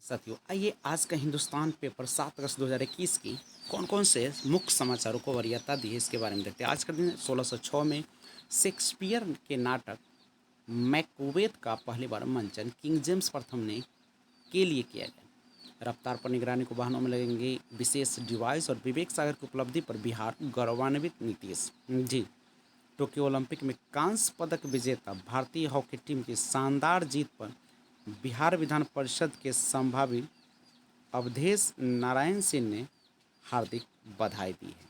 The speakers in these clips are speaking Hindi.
साथियों, आइए आज का हिंदुस्तान पेपर 7 अगस्त 2021 की कौन कौन से मुख्य समाचारों को वरीयता दी है इसके बारे में देखते हैं। आज का दिन 1606 में शेक्सपियर के नाटक मैकबेथ का पहली बार मंचन किंग जेम्स प्रथम ने के लिए किया गया। रफ्तार पर निगरानी को वाहनों में लगेंगे विशेष डिवाइस और विवेक सागर की उपलब्धि पर बिहार गौरवान्वित। नीतीश जी। टोक्यो ओलंपिक में कांस्य पदक विजेता भारतीय हॉकी टीम की शानदार जीत पर बिहार विधान परिषद के संभावित अवधेश नारायण सिंह ने हार्दिक बधाई दी है।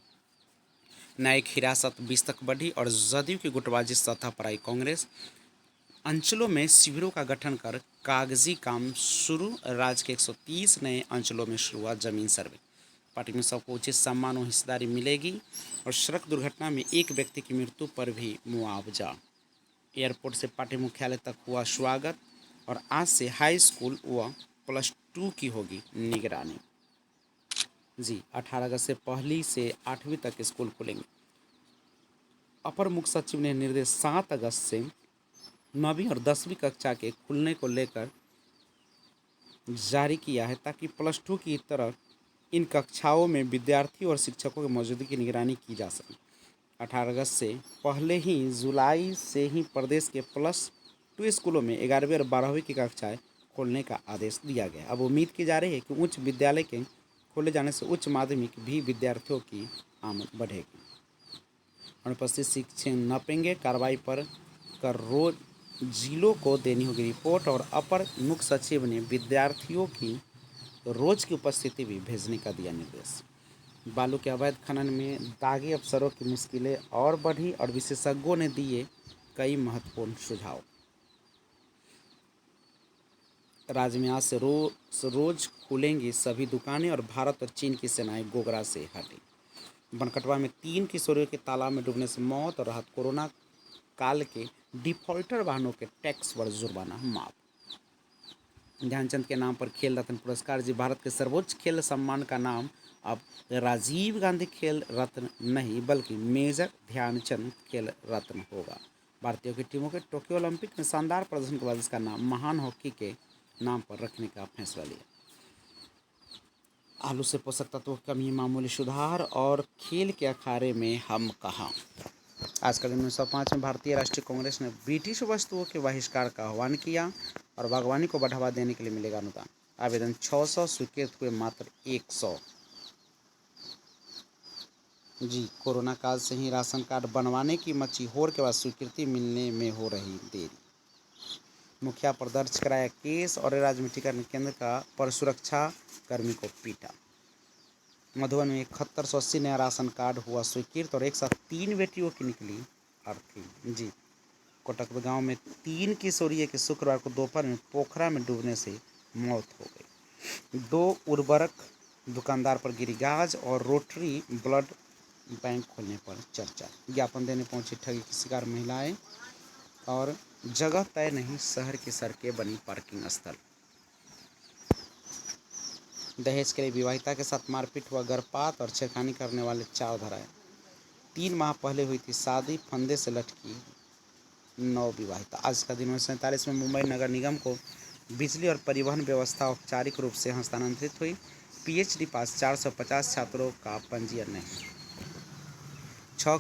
न्यायिक हिरासत 20 तक बढ़ी और जदयू की गुटबाजी सतह पर आई। कांग्रेस अंचलों में शिविरों का गठन कर कागजी काम शुरू। राज्य के 130 नए अंचलों में शुरू हुआ जमीन सर्वे। पार्टी में सबको उचित सम्मान और हिस्सेदारी मिलेगी और सड़क दुर्घटना में एक व्यक्ति की मृत्यु पर भी मुआवजा। एयरपोर्ट से पार्टी मुख्यालय तक हुआ स्वागत और आज से हाई स्कूल व +2 की होगी निगरानी। जी, 18 अगस्त से 1 से 8वीं तक स्कूल खुलेंगे। अपर मुख्य सचिव ने निर्देश 7 अगस्त से 9वीं और 10वीं कक्षा के खुलने को लेकर जारी किया है ताकि +2 की तरह इन कक्षाओं में विद्यार्थी और शिक्षकों की मौजूदगी की निगरानी की जा सके। 18 अगस्त से पहले ही जुलाई से ही प्रदेश के +2 स्कूलों में 11वीं और 12वीं की कक्षाएं खोलने का आदेश दिया गया। अब उम्मीद की जा रही है कि उच्च विद्यालय के खोले जाने से उच्च माध्यमिक भी विद्यार्थियों की आमद बढ़ेगी। अनुपस्थित शिक्षक नपेंगे कार्रवाई पर कर रोज जिलों को देनी होगी रिपोर्ट और अपर मुख्य सचिव ने विद्यार्थियों की रोज की उपस्थिति भी भेजने का दिया निर्देश। बालू के अवैध खनन में दागी अफसरों की मुश्किलें और बढ़ी और विशेषज्ञों ने दिए कई महत्वपूर्ण सुझाव। राज्य में आज से रोज खुलेंगी सभी दुकानें और भारत और चीन की सेनाएं गोगरा से हटी। बनकटवा में 3 किशोरियों के तालाब में डूबने से मौत और राहत। कोरोना काल के डिफॉल्टर वाहनों के टैक्स पर जुर्माना माफ। ध्यानचंद के नाम पर खेल रत्न पुरस्कार। जी, भारत के सर्वोच्च खेल सम्मान का नाम अब राजीव गांधी खेल रत्न नहीं बल्कि मेजर ध्यानचंद खेल रत्न होगा। भारतीय की टीमों के टोक्यो ओलंपिक में शानदार प्रदर्शन के बाद इसका नाम महान हॉकी के नाम पर रखने का फैसला लिया। आलू से पोषक तत्वों की कमी, मामूली सुधार और खेल के अखाड़े में हम कहाँ। आज का दिन 1905 में भारतीय राष्ट्रीय कांग्रेस ने ब्रिटिश वस्तुओं के बहिष्कार का आह्वान किया और बागवानी को बढ़ावा देने के लिए मिलेगा अनुदान। आवेदन 600 स्वीकृत हुए मात्र 100। जी, कोरोना काल से ही राशन कार्ड बनवाने की मची होड़ के बाद स्वीकृति मिलने में हो रही देरी। मुखिया पर दर्ज कराया केस और राज्य में टीकाकरण केंद्र का पर सुरक्षा कर्मी को पीटा। मधुबन में 7180 नया राशन कार्ड हुआ स्वीकृत और एक साथ 3 बेटियों की निकली अर्थी। जी, कोटक गांव में 3 किशोरियों की शुक्रवार को दोपहर में पोखरा में डूबने से मौत हो गई। 2 उर्वरक दुकानदार पर गिरी गाज और रोटरी ब्लड बैंक खोलने पर चर्चा। ज्ञापन देने पहुंची ठगी की शिकार महिलाएं और जगह तय नहीं, शहर की सड़कें बनी पार्किंग स्थल। दहेज के लिए विवाहिता के साथ मारपीट हुआ, गर्भपात और छेड़खानी करने वाले 4 धराए। 3 माह पहले हुई थी शादी, फंदे से लटकी नवविवाहिता। आज का दिन 1947 में मुंबई नगर निगम को बिजली और परिवहन व्यवस्था औपचारिक रूप से हस्तांतरित हुई। पीएचडी पास 450 छात्रों का पंजीयन नहीं। 6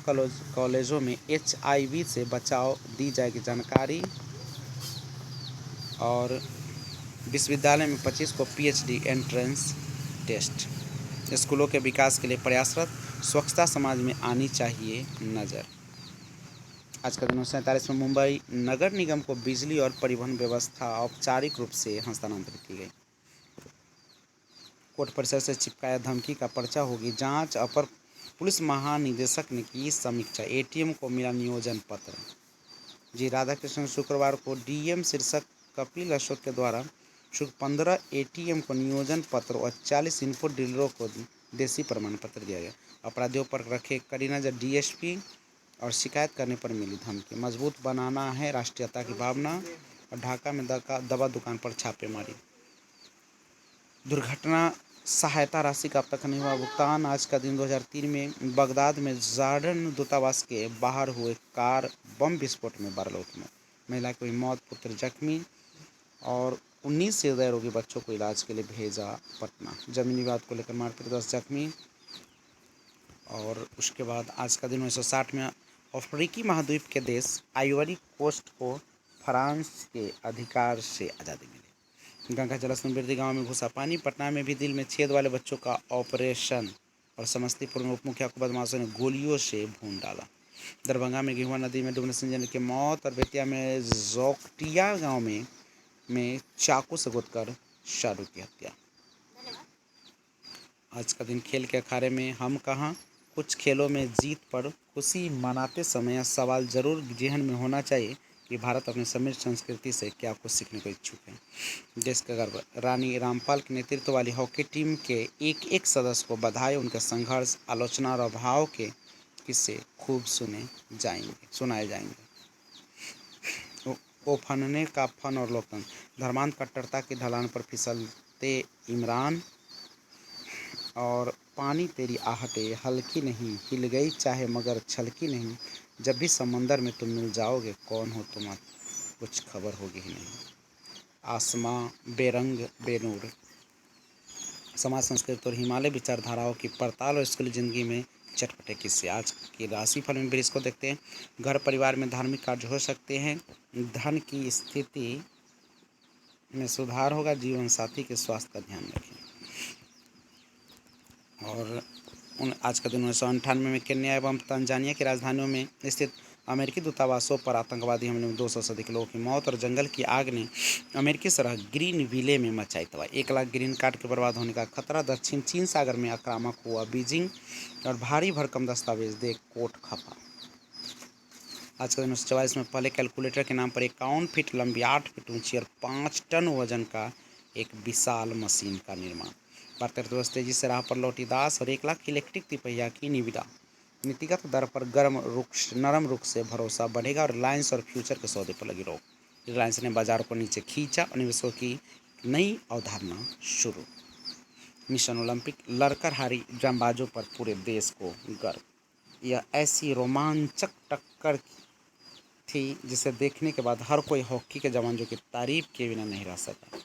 कॉलेजों में HIV से बचाव दी जाएगी जानकारी और विश्वविद्यालय में 25 को PhD एंट्रेंस टेस्ट। स्कूलों के विकास के लिए प्रयासरत, स्वच्छता समाज में आनी चाहिए नज़र। आज का दिन 1947 में मुंबई नगर निगम को बिजली और परिवहन व्यवस्था औपचारिक रूप से हस्तांतरित की गई। कोर्ट परिसर से चिपकाया धमकी का पर्चा, होगी जांच। अपर पुलिस महानिदेशक ने की समीक्षा। ATM को मिला नियोजन पत्र। जी, राधाकृष्णन शुक्रवार को DM शीर्षक कपिल अशोक के द्वारा 15 ATM को नियोजन पत्र और 40 इनपुट डीलरों को देशी प्रमाण पत्र दिया गया। अपराधियों पर रखे कड़ी नजर DSP और शिकायत करने पर मिली धमकी। मजबूत बनाना है राष्ट्रीयता की भावना और ढाका में दवा दुकान पर छापेमारी। दुर्घटना सहायता राशि का अब तक नहीं हुआ भुगतान। आज का दिन 2003 में बगदाद में जॉर्डन दूतावास के बाहर हुए कार बम विस्फोट में 12 लोगों की मौत। महिला की हुई मौत, पुत्र जख्मी। और 19 हृदय रोगी बच्चों को इलाज के लिए भेजा पटना। जमीनी विवाद को लेकर मारपीट 10 जख्मी। और उसके बाद आज का दिन 1960 में अफ्रीकी महाद्वीप के देश आइवरी कोस्ट को फ्रांस के अधिकार से आज़ादी मिली। गंगा जलस्तर वृद्धि, गाँव में घुसा पानी। पटना में भी दिल में छेद वाले बच्चों का ऑपरेशन। और समस्तीपुर में उप मुखिया को बदमाशों ने गोलियों से भून डाला। दरभंगा में गेहुआ नदी में डूबने से जन की मौत। और बेतिया में जोकटिया गांव में चाकू से गोदकर शाहरुख की हत्या। आज का दिन खेल के अखाड़े में हम कहाँ। कुछ खेलों में जीत पर खुशी मनाते समय यह सवाल जरूर जेहन में होना चाहिए कि भारत अपने समृद्ध संस्कृति से क्या कुछ सीखने को इच्छुक है। देश का गर्व, रानी रामपाल के नेतृत्व वाली हॉकी टीम के एक एक सदस्य को बधाई। उनके संघर्ष, आलोचना और अभाव के किस्से खूब सुनाए जाएंगे। ओफनने का फन और लोकतंत्र, धर्मांध कट्टरता की ढलान पर फिसलते इमरान। और पानी तेरी आहटें हल्की नहीं, हिल गई चाहे मगर छलकी नहीं। जब भी समंदर में तुम मिल जाओगे, कौन हो तुम, कुछ खबर होगी ही नहीं। आसमां बेरंग बेनूर, समाज, संस्कृति और हिमालय विचारधाराओं की पड़ताल और स्कूली जिंदगी में चटपटे किस्से। आज की राशिफल में वृष को देखते हैं। घर परिवार में धार्मिक कार्य हो सकते हैं। धन की स्थिति में सुधार होगा। जीवन साथी के स्वास्थ्य का ध्यान रखें। और आज का दिन 1998 में केन्या एवं तंजानिया की राजधानियों में स्थित अमेरिकी दूतावासों पर आतंकवादी हमले में 200 से अधिक लोगों की मौत। और जंगल की आग ने अमेरिकी सरहद ग्रीन विले में मचाई तबाही। 1 लाख ग्रीन कार्ड के बर्बाद होने का खतरा। दक्षिण चीन सागर में आक्रामक हुआ बीजिंग। और भारी भरकम दस्तावेज दे कोर्ट खफा। आज का दिन 1944 में पहले कैलकुलेटर के नाम पर 51 फीट लंबी, 8 फीट ऊंची और 5 टन वजन का एक विशाल मशीन का निर्माण। भारतीय अर्थव्यवस्था तेजी से राह पर लौटी दास। और 1 लाख की इलेक्ट्रिक तिपहिया की निविदा। नीतिगत दर पर नरम रुख से भरोसा बढ़ेगा। और रिलायंस और फ्यूचर के सौदे पर लगी रोक। रिलायंस ने बाजार को नीचे खींचा और निवेशकों की नई अवधारणा शुरू। मिशन ओलंपिक, लड़कर हारी जांबाजों पर पूरे देश को गर्व। यह ऐसी रोमांचक टक्कर थी जिसे देखने के बाद हर कोई हॉकी के जवानों की तारीफ किए बिना नहीं रह सका।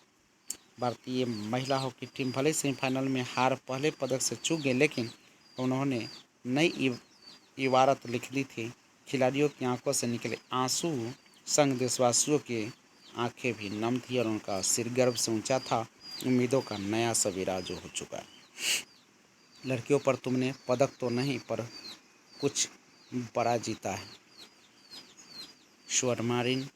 भारतीय महिला हॉकी टीम भले सेमीफाइनल में हार पहले पदक से चूक गई, लेकिन उन्होंने नई इबारत लिख दी थी। खिलाड़ियों की आंखों से निकले आंसू संग देशवासियों की आंखें भी नम थी। और उनका सिर गर्व से ऊंचा था। उम्मीदों का नया सवेरा जो हो चुका है। लड़कियों पर तुमने पदक तो नहीं पर कुछ बड़ा जीता है। स्वर्ण मारिन,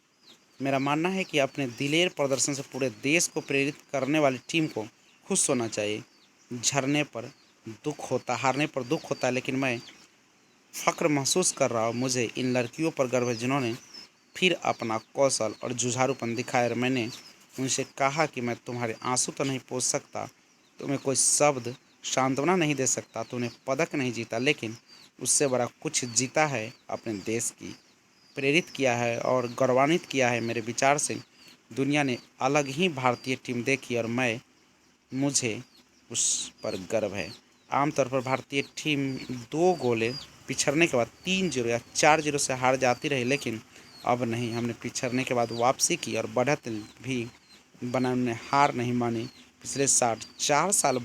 मेरा मानना है कि अपने दिलेर प्रदर्शन से पूरे देश को प्रेरित करने वाली टीम को खुश होना चाहिए। हारने पर दुख होता है, लेकिन मैं फ़ख्र महसूस कर रहा हूँ। मुझे इन लड़कियों पर गर्व है जिन्होंने फिर अपना कौशल और जुझारूपन दिखाया। और मैंने उनसे कहा कि मैं तुम्हारे आंसू तो नहीं पोंछ सकता, तुम्हें कोई शब्द सांत्वना नहीं दे सकता, तुमने पदक नहीं जीता, लेकिन उससे बड़ा कुछ जीता है। अपने देश की प्रेरित किया है और गौरवान्वित किया है। मेरे विचार से दुनिया ने अलग ही भारतीय टीम देखी और मुझे उस पर गर्व है। आमतौर पर भारतीय टीम 2 गोले पिछड़ने के बाद 3-0 या 4-0 से हार जाती रही, लेकिन अब नहीं। हमने पिछड़ने के बाद वापसी की और बढ़त भी बनाने, हार नहीं मानी। पिछले 4 साल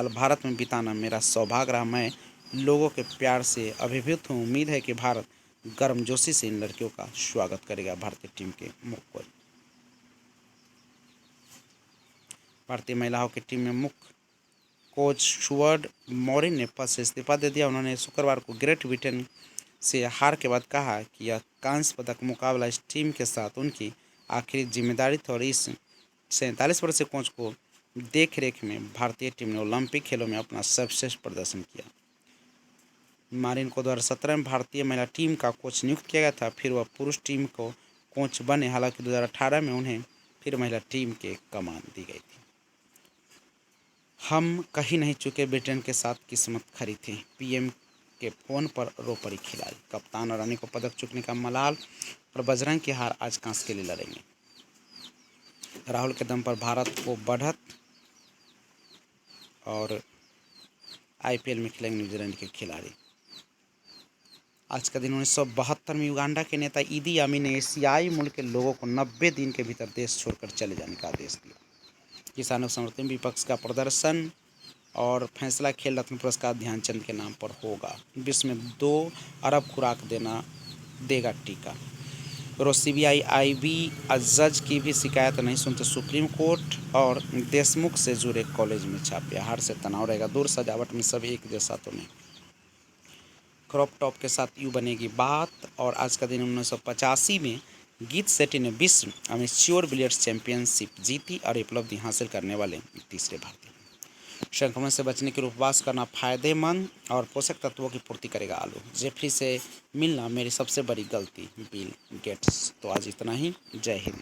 भारत में बिताना मेरा सौभाग्य रहा। मैं लोगों के प्यार से अभिभूत हूँ। उम्मीद है कि भारत गर्मजोशी से इन लड़कियों का स्वागत करेगा। भारतीय टीम के मुख्य भारतीय महिला हॉकी टीम में मुख्य कोच स्टुअर्ट मॉरिन ने पद से इस्तीफा दे दिया। उन्होंने शुक्रवार को ग्रेट ब्रिटेन से हार के बाद कहा कि यह कांस्य पदक मुकाबला इस टीम के साथ उनकी आखिरी जिम्मेदारी थी। और इस 47 वर्षीय कोच को देख रेख में भारतीय टीम ने ओलंपिक खेलों में अपना सर्वश्रेष्ठ प्रदर्शन किया। मारिन को 2017 में भारतीय महिला टीम का कोच नियुक्त किया गया था। फिर वह पुरुष टीम को कोच बने। हालांकि 2018 में उन्हें फिर महिला टीम के कमान दी गई थी। हम कहीं नहीं चुके, ब्रिटेन के साथ किस्मत खरी थी। पीएम के फोन पर रो पड़ी खिलाड़ी। कप्तान और रानी को पदक चूकने का मलाल। और बजरंग की हार, आज कांस्य के लिए लड़ेंगे। राहुल के दम पर भारत को बढ़त। और आईपीएल में खेलेंगे न्यूजीलैंड के खिलाड़ी। आज का दिन 1972 में युगांडा के नेता ईदी अमीन ने एशियाई मुल्क के लोगों को 90 दिन के भीतर देश छोड़कर चले जाने का आदेश दिया। किसानों के समर्थन विपक्ष का प्रदर्शन और फैसला खेल रत्न पुरस्कार ध्यानचंद के नाम पर होगा। विश्व में 2 अरब खुराक देगा टीका। सीबीआई आईबी जज की भी शिकायत नहीं सुनते सुप्रीम कोर्ट। और देशमुख से जुड़े कॉलेज में छापे, हार से तनाव रहेगा दूर, सजावट में सब एक जैसा तो नहीं। क्रॉप टॉप के साथ यूँ बनेगी बात। और आज का दिन 1985 में गीत सेठी ने विश्व अमेच्योर बिलियर्ड्स चैंपियनशिप जीती और उपलब्धि हासिल करने वाले तीसरे भारतीय। संक्रमण से बचने के लिए उपवास करना फायदेमंद और पोषक तत्वों की पूर्ति करेगा आलू। जेफरी से मिलना मेरी सबसे बड़ी गलती, बिल गेट्स। तो आज इतना ही, जय हिंद।